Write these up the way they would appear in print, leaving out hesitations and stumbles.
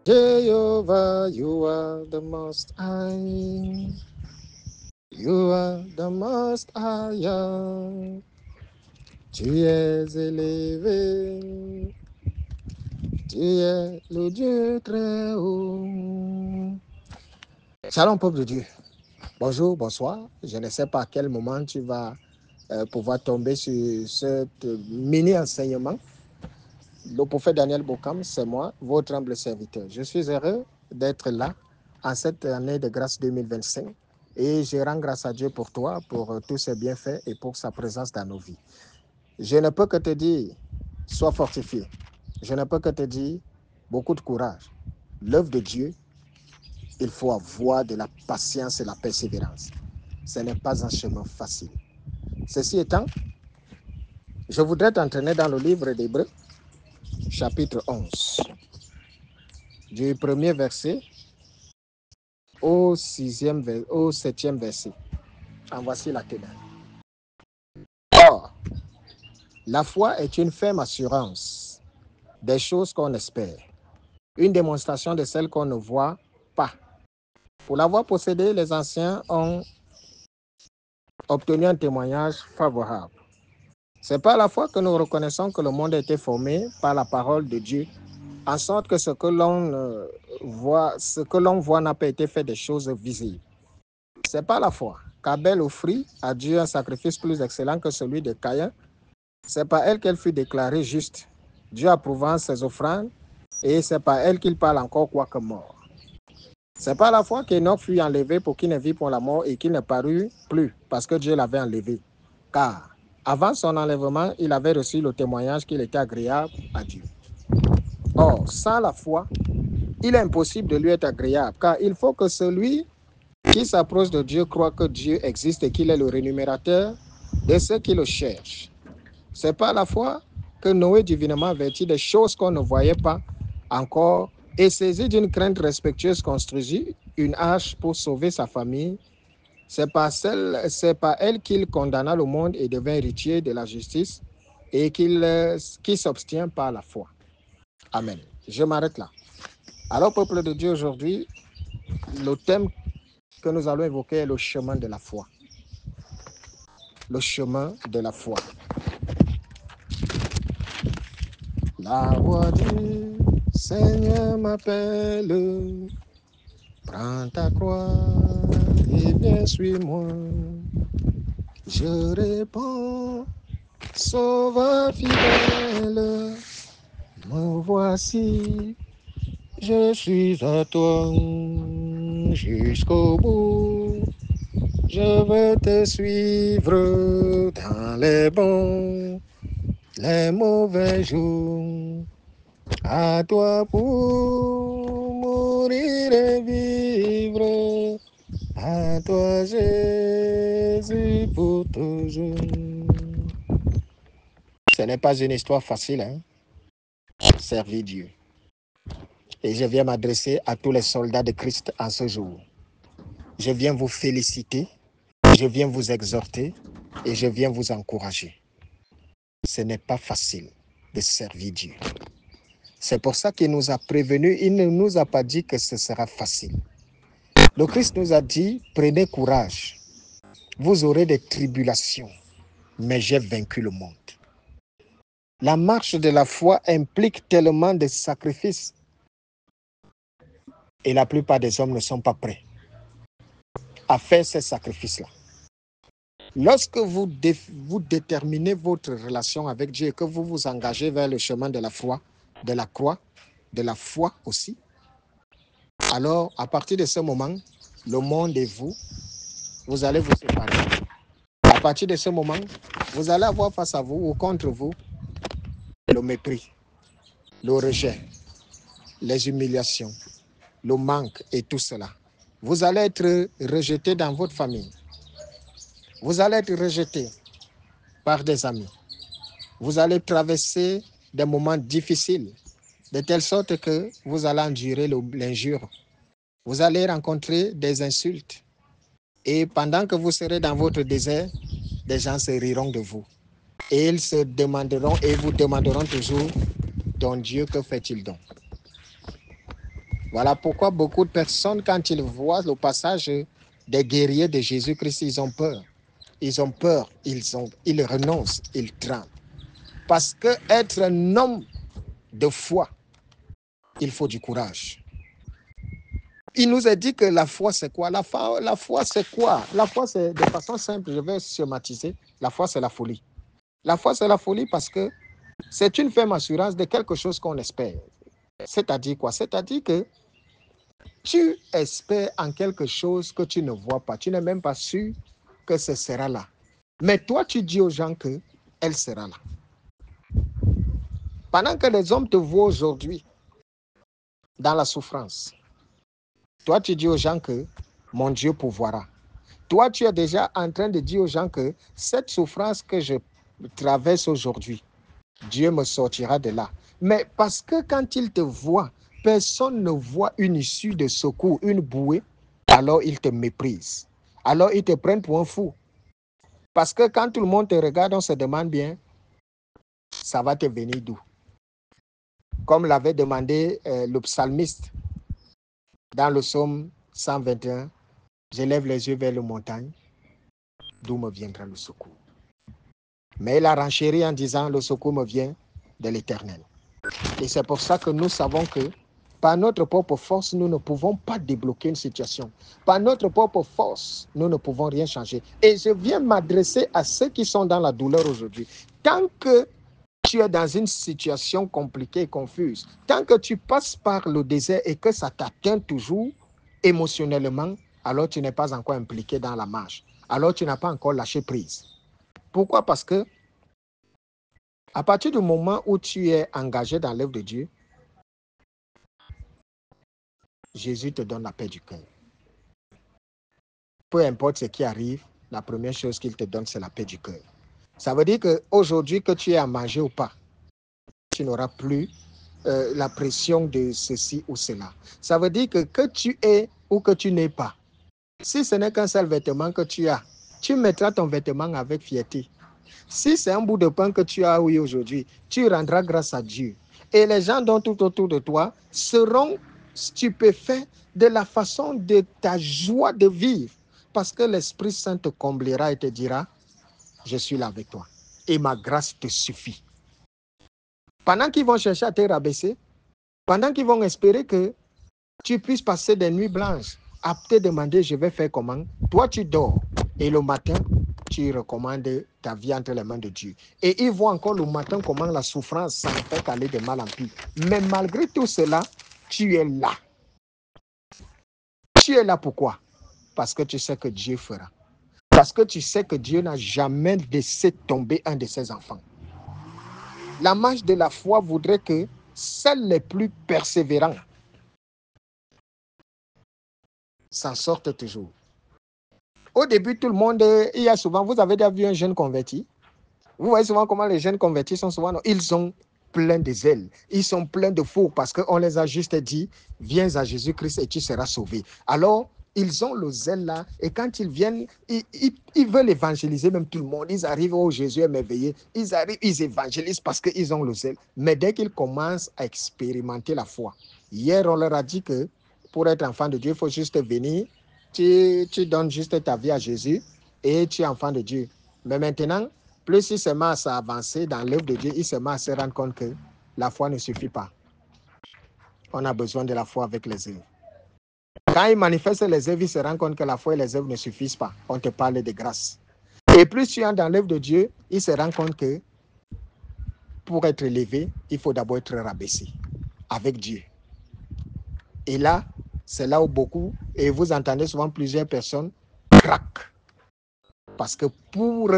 Jehovah, you are the most high. You are the most high. Tu es élevé. Tu es le Dieu très haut. Shalom, peuple de Dieu. Bonjour, bonsoir. Je ne sais pas à quel moment tu vas pouvoir tomber sur ce mini-enseignement. Le prophète Daniel Bokam, c'est moi, votre humble serviteur. Je suis heureux d'être là en cette année de grâce 2025 et je rends grâce à Dieu pour toi, pour tous ses bienfaits et pour sa présence dans nos vies. Je ne peux que te dire, sois fortifié. Je ne peux que te dire, beaucoup de courage. L'œuvre de Dieu, il faut avoir de la patience et la persévérance. Ce n'est pas un chemin facile. Ceci étant, je voudrais t'entraîner dans le livre d'Hébreux, chapitre 11, du premier verset au septième verset. En voici la teneur. Or, la foi est une ferme assurance des choses qu'on espère, une démonstration de celles qu'on ne voit pas. Pour l'avoir possédée, les anciens ont obtenu un témoignage favorable. C'est par la foi que nous reconnaissons que le monde a été formé par la parole de Dieu, en sorte que ce que l'on voit n'a pas été fait des choses visibles. C'est par la foi qu'Abel offrit à Dieu un sacrifice plus excellent que celui de Caïn. C'est par elle qu'elle fut déclarée juste, Dieu approuvant ses offrandes, et c'est par elle qu'il parle encore quoique mort. C'est par la foi qu'Enoch fut enlevé pour qu'il ne vit pour la mort et qu'il ne parut plus, parce que Dieu l'avait enlevé. Car avant son enlèvement, il avait reçu le témoignage qu'il était agréable à Dieu. Or, sans la foi, il est impossible de lui être agréable, car il faut que celui qui s'approche de Dieu croit que Dieu existe et qu'il est le rémunérateur de ceux qui le cherchent. C'est par la foi que Noé, divinement averti des choses qu'on ne voyait pas encore, et saisi d'une crainte respectueuse, construisit une arche pour sauver sa famille. C'est par elle qu'il condamna le monde et devint héritier de la justice et qui s'obtient par la foi. Amen. Je m'arrête là. Alors, peuple de Dieu, aujourd'hui, le thème que nous allons évoquer est le chemin de la foi. Le chemin de la foi. La voix du Seigneur m'appelle, prends ta croix et viens suis-moi. Je réponds, Sauveur fidèle, me voici, je suis à toi jusqu'au bout. Je veux te suivre dans les bons, les mauvais jours. À toi pour mourir et vivre, à toi Jésus pour toujours. Ce n'est pas une histoire facile, hein? Servir Dieu. Et je viens m'adresser à tous les soldats de Christ en ce jour. Je viens vous féliciter, je viens vous exhorter et je viens vous encourager. Ce n'est pas facile de servir Dieu. C'est pour ça qu'il nous a prévenus, il ne nous a pas dit que ce sera facile. Le Christ nous a dit, prenez courage, vous aurez des tribulations, mais j'ai vaincu le monde. La marche de la foi implique tellement de sacrifices et la plupart des hommes ne sont pas prêts à faire ces sacrifices-là. Lorsque vous déterminez votre relation avec Dieu et que vous vous engagez vers le chemin de la foi, de la croix, de la foi aussi, alors à partir de ce moment, le monde et vous allez vous séparer. À partir de ce moment, vous allez avoir face à vous ou contre vous le mépris, le rejet, les humiliations, le manque et tout cela. Vous allez être rejeté dans votre famille. Vous allez être rejeté par des amis. Vous allez traverser des moments difficiles, de telle sorte que vous allez endurer l'injure. Vous allez rencontrer des insultes. Et pendant que vous serez dans votre désert, des gens se riront de vous. Et ils se demanderont et vous demanderont toujours, ton Dieu, que fait-il donc? Voilà pourquoi beaucoup de personnes, quand ils voient le passage des guerriers de Jésus-Christ, ils ont peur. Ils ont peur, ils renoncent, ils tremblent. Parce que être un homme de foi, il faut du courage. Il nous a dit que la foi, c'est quoi? La foi, c'est quoi? La foi, c'est de façon simple, je vais schématiser. La foi, c'est la folie. La foi, c'est la folie parce que c'est une ferme assurance de quelque chose qu'on espère. C'est-à-dire quoi? C'est-à-dire que tu espères en quelque chose que tu ne vois pas. Tu n'es même pas sûr que ce sera là. Mais toi, tu dis aux gens qu'elle sera là. Pendant que les hommes te voient aujourd'hui dans la souffrance, toi, tu dis aux gens que mon Dieu pourvoira. Toi, tu es déjà en train de dire aux gens que cette souffrance que je traverse aujourd'hui, Dieu me sortira de là. Mais parce que quand ils te voient, personne ne voit une issue de secours, une bouée, alors ils te méprisent. Alors ils te prennent pour un fou. Parce que quand tout le monde te regarde, on se demande bien, ça va te venir d'où? Comme l'avait demandé le psalmiste dans le psaume 121, j'élève les yeux vers les montagnes, d'où me viendra le secours? Mais il a renchéri en disant, le secours me vient de l'Éternel. Et c'est pour ça que nous savons que par notre propre force, nous ne pouvons pas débloquer une situation. Par notre propre force, nous ne pouvons rien changer. Et je viens m'adresser à ceux qui sont dans la douleur aujourd'hui. Tant que tu es dans une situation compliquée et confuse, tant que tu passes par le désert et que ça t'atteint toujours émotionnellement, alors tu n'es pas encore impliqué dans la marche. Alors tu n'as pas encore lâché prise. Pourquoi? Parce que à partir du moment où tu es engagé dans l'œuvre de Dieu, Jésus te donne la paix du cœur. Peu importe ce qui arrive, la première chose qu'il te donne, c'est la paix du cœur. Ça veut dire qu'aujourd'hui, que tu aies à manger ou pas, tu n'auras plus la pression de ceci ou cela. Ça veut dire que tu aies ou que tu n'aies pas, si ce n'est qu'un seul vêtement que tu as, tu mettras ton vêtement avec fierté. Si c'est un bout de pain que tu as oui aujourd'hui, tu rendras grâce à Dieu. Et les gens dont tout autour de toi seront stupéfaits de la façon de ta joie de vivre. Parce que l'Esprit Saint te comblera et te dira, je suis là avec toi. Et ma grâce te suffit. Pendant qu'ils vont chercher à te rabaisser, pendant qu'ils vont espérer que tu puisses passer des nuits blanches à te demander, je vais faire comment, toi tu dors. Et le matin, tu recommandes ta vie entre les mains de Dieu. Et ils voient encore le matin comment la souffrance s'en fait aller de mal en pis. Mais malgré tout cela, tu es là. Tu es là pourquoi? Parce que tu sais que Dieu fera. Parce que tu sais que Dieu n'a jamais laissé tomber un de ses enfants. La marche de la foi voudrait que seuls les plus persévérants s'en sortent toujours. Au début, tout le monde, il y a souvent, vous avez déjà vu un jeune converti? Vous voyez souvent comment les jeunes convertis sont souvent, ils sont pleins de zèle, ils sont pleins de faux parce qu'on les a juste dit, viens à Jésus-Christ et tu seras sauvé. Alors, ils ont le zèle là et quand ils viennent, ils veulent évangéliser même tout le monde. Ils arrivent, oh Jésus est merveilleux, ils arrivent, ils évangélisent parce qu'ils ont le zèle. Mais dès qu'ils commencent à expérimenter la foi, hier on leur a dit que pour être enfant de Dieu, il faut juste venir, tu donnes juste ta vie à Jésus et tu es enfant de Dieu. Mais maintenant, plus il se met à avancer dans l'œuvre de Dieu, il se met à se rendre compte que la foi ne suffit pas. On a besoin de la foi avec les œuvres. Quand il manifeste les œuvres, il se rend compte que la foi et les œuvres ne suffisent pas. On te parle de grâce. Et plus tu es dans l'œuvre de Dieu, il se rend compte que pour être élevé, il faut d'abord être rabaissé avec Dieu. Et là, c'est là où beaucoup, et vous entendez souvent plusieurs personnes, craquent. Parce que pour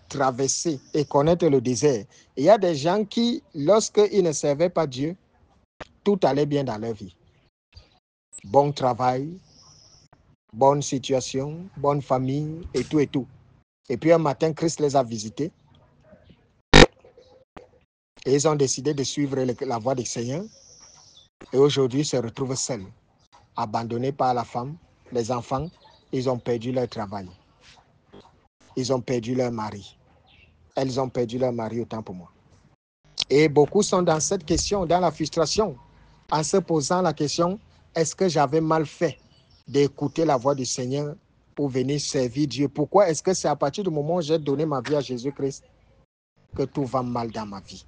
traverser et connaître le désert, il y a des gens qui, lorsqu'ils ne servaient pas Dieu, tout allait bien dans leur vie. Bon travail, bonne situation, bonne famille et tout et tout. Et puis un matin, Christ les a visités et ils ont décidé de suivre la voie du Seigneur. Et aujourd'hui, ils se retrouvent seuls, abandonnés par la femme, les enfants. Ils ont perdu leur travail. Ils ont perdu leur mari. Elles ont perdu leur mari autant pour moi. Et beaucoup sont dans cette question, dans la frustration, en se posant la question, est-ce que j'avais mal fait d'écouter la voix du Seigneur pour venir servir Dieu? Pourquoi est-ce que c'est à partir du moment où j'ai donné ma vie à Jésus-Christ que tout va mal dans ma vie?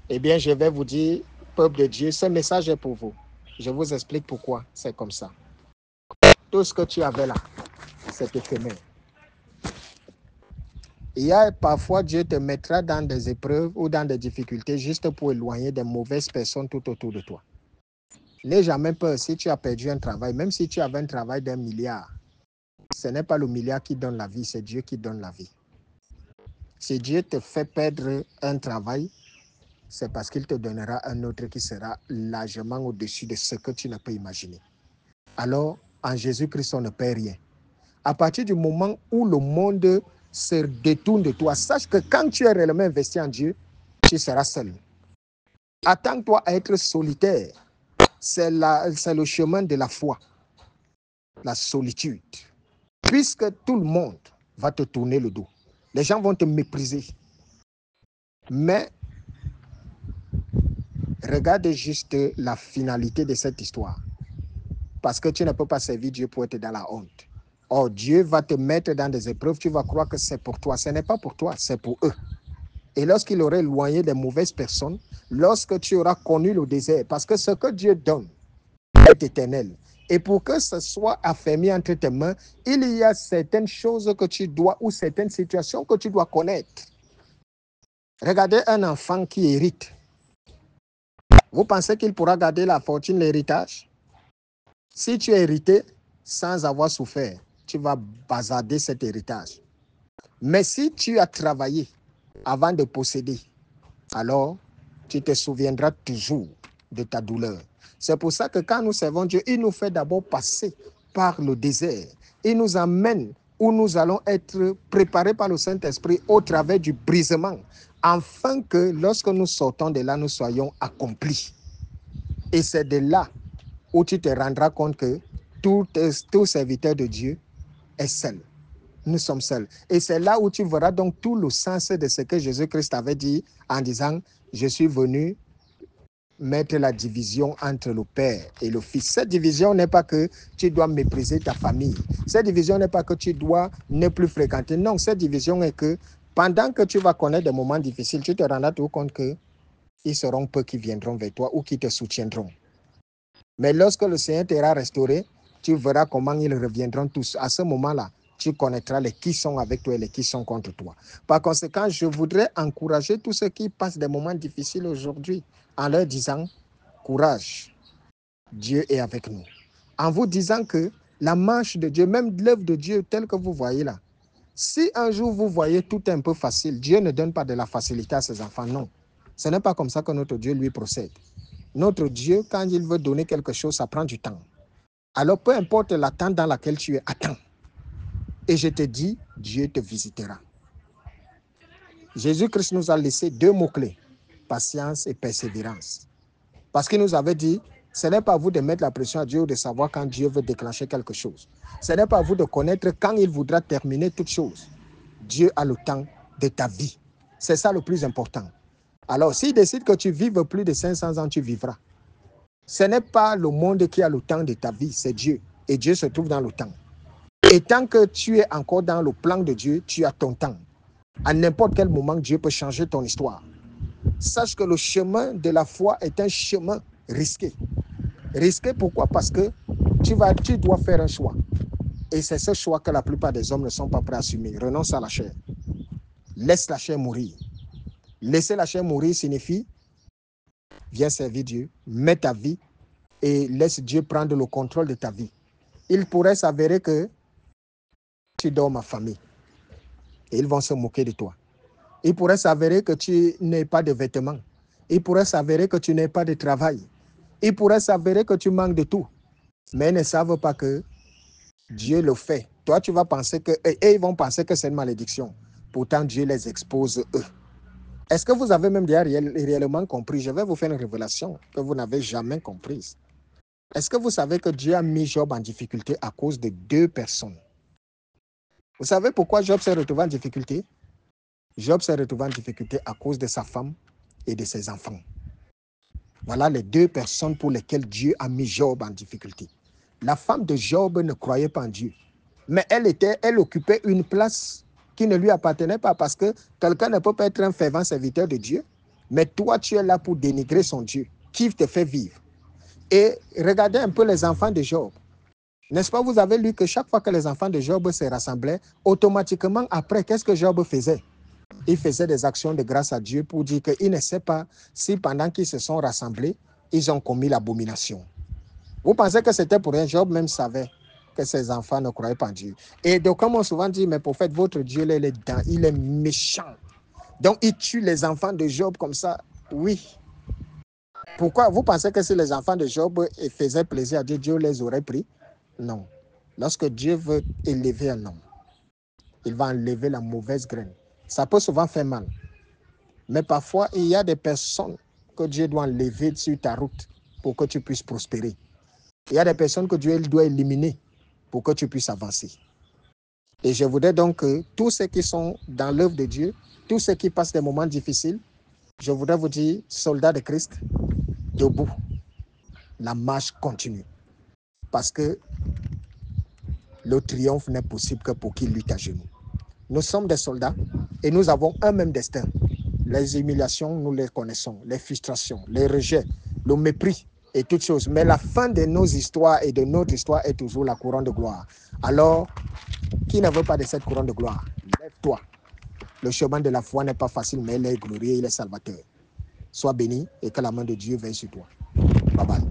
Eh bien, je vais vous dire, peuple de Dieu, ce message est pour vous. Je vous explique pourquoi c'est comme ça. Tout ce que tu avais là, c'est éphémère. Il y a parfois, Dieu te mettra dans des épreuves ou dans des difficultés juste pour éloigner des mauvaises personnes tout autour de toi. N'aie jamais peur si tu as perdu un travail, même si tu avais un travail d'1 milliard. Ce n'est pas le milliard qui donne la vie, c'est Dieu qui donne la vie. Si Dieu te fait perdre un travail, c'est parce qu'il te donnera un autre qui sera largement au-dessus de ce que tu ne peux imaginer. Alors, en Jésus-Christ, on ne perd rien. À partir du moment où le monde se détourne de toi, sache que quand tu es réellement investi en Dieu, tu seras seul. Attends-toi à être solitaire. C'est le chemin de la foi, la solitude. Puisque tout le monde va te tourner le dos. Les gens vont te mépriser. Mais regarde juste la finalité de cette histoire. Parce que tu ne peux pas servir Dieu pour être dans la honte. Or, Dieu va te mettre dans des épreuves, tu vas croire que c'est pour toi. Ce n'est pas pour toi, c'est pour eux. Et lorsqu'il aurait éloigné des mauvaises personnes, lorsque tu auras connu le désert, parce que ce que Dieu donne est éternel. Et pour que ce soit affermi entre tes mains, il y a certaines choses que tu dois, ou certaines situations que tu dois connaître. Regardez un enfant qui hérite. Vous pensez qu'il pourra garder la fortune, l'héritage? Si tu as hérité sans avoir souffert, tu vas bazarder cet héritage. Mais si tu as travaillé avant de posséder, alors tu te souviendras toujours de ta douleur. C'est pour ça que quand nous servons Dieu, il nous fait d'abord passer par le désert. Il nous amène où nous allons être préparés par le Saint-Esprit au travers du brisement, afin que lorsque nous sortons de là, nous soyons accomplis. Et c'est de là où tu te rendras compte que tout serviteur de Dieu est seul. Nous sommes seuls. Et c'est là où tu verras donc tout le sens de ce que Jésus-Christ avait dit en disant, je suis venu mettre la division entre le Père et le Fils. Cette division n'est pas que tu dois mépriser ta famille. Cette division n'est pas que tu dois ne plus fréquenter. Non, cette division est que pendant que tu vas connaître des moments difficiles, tu te rendras tout compte qu'ils seront peu qui viendront vers toi ou qui te soutiendront. Mais lorsque le Seigneur t'aura restauré, tu verras comment ils reviendront tous. À ce moment-là, tu connaîtras les qui sont avec toi et les qui sont contre toi. Par conséquent, je voudrais encourager tous ceux qui passent des moments difficiles aujourd'hui en leur disant, courage, Dieu est avec nous. En vous disant que la marche de Dieu, même l'œuvre de Dieu telle que vous voyez là, si un jour vous voyez tout un peu facile, Dieu ne donne pas de la facilité à ses enfants, non. Ce n'est pas comme ça que notre Dieu lui procède. Notre Dieu, quand il veut donner quelque chose, ça prend du temps. Alors, peu importe l'attente dans laquelle tu es, attends. Et je te dis, Dieu te visitera. Jésus-Christ nous a laissé 2 mots-clés, patience et persévérance. Parce qu'il nous avait dit, ce n'est pas à vous de mettre la pression à Dieu ou de savoir quand Dieu veut déclencher quelque chose. Ce n'est pas à vous de connaître quand il voudra terminer toute chose. Dieu a le temps de ta vie. C'est ça le plus important. Alors, s'il décide que tu vives plus de 500 ans, tu vivras. Ce n'est pas le monde qui a le temps de ta vie, c'est Dieu. Et Dieu se trouve dans le temps. Et tant que tu es encore dans le plan de Dieu, tu as ton temps. À n'importe quel moment, Dieu peut changer ton histoire. Sache que le chemin de la foi est un chemin risqué. Risqué pourquoi? Parce que tu dois faire un choix. Et c'est ce choix que la plupart des hommes ne sont pas prêts à assumer. Renonce à la chair. Laisse la chair mourir. Laisser la chair mourir signifie, viens servir Dieu, mets ta vie et laisse Dieu prendre le contrôle de ta vie. Il pourrait s'avérer que tu dors ma famille et ils vont se moquer de toi. Il pourrait s'avérer que tu n'aies pas de vêtements. Il pourrait s'avérer que tu n'aies pas de travail. Il pourrait s'avérer que tu manques de tout. Mais ils ne savent pas que Dieu le fait. Toi, tu vas penser que, et ils vont penser que c'est une malédiction. Pourtant, Dieu les expose eux. Est-ce que vous avez même déjà réellement compris? Je vais vous faire une révélation que vous n'avez jamais comprise. Est-ce que vous savez que Dieu a mis Job en difficulté à cause de 2 personnes? Vous savez pourquoi Job s'est retrouvé en difficulté? Job s'est retrouvé en difficulté à cause de sa femme et de ses enfants. Voilà les deux personnes pour lesquelles Dieu a mis Job en difficulté. La femme de Job ne croyait pas en Dieu, mais elle occupait une place qui ne lui appartenait pas, parce que quelqu'un ne peut pas être un fervent serviteur de Dieu, mais toi, tu es là pour dénigrer son Dieu, qui te fait vivre. Et regardez un peu les enfants de Job. N'est-ce pas, vous avez lu que chaque fois que les enfants de Job se rassemblaient, automatiquement après, qu'est-ce que Job faisait? Il faisait des actions de grâce à Dieu pour dire qu'il ne sait pas si pendant qu'ils se sont rassemblés, ils ont commis l'abomination. Vous pensez que c'était pour rien? Job même savait que ses enfants ne croyaient pas en Dieu. Et donc, comme on souvent dit, mais prophète, votre Dieu, il est méchant. Donc, il tue les enfants de Job comme ça. Oui. Pourquoi? Vous pensez que si les enfants de Job faisaient plaisir à Dieu, Dieu les aurait pris? Non. Lorsque Dieu veut élever un homme, il va enlever la mauvaise graine. Ça peut souvent faire mal. Mais parfois, il y a des personnes que Dieu doit enlever sur ta route pour que tu puisses prospérer. Il y a des personnes que Dieu doit éliminer pour que tu puisses avancer. Et je voudrais donc que tous ceux qui sont dans l'œuvre de Dieu, tous ceux qui passent des moments difficiles, je voudrais vous dire, soldats de Christ, debout. La marche continue. Parce que le triomphe n'est possible que pour qui lutte à genoux. Nous sommes des soldats et nous avons un même destin. Les humiliations, nous les connaissons, les frustrations, les rejets, le mépris et toutes choses. Mais la fin de nos histoires et de notre histoire est toujours la couronne de gloire. Alors, qui ne veut pas de cette couronne de gloire? Lève-toi. Le chemin de la foi n'est pas facile, mais il est glorieux, il est salvateur. Sois béni et que la main de Dieu veille sur toi. Bye bye.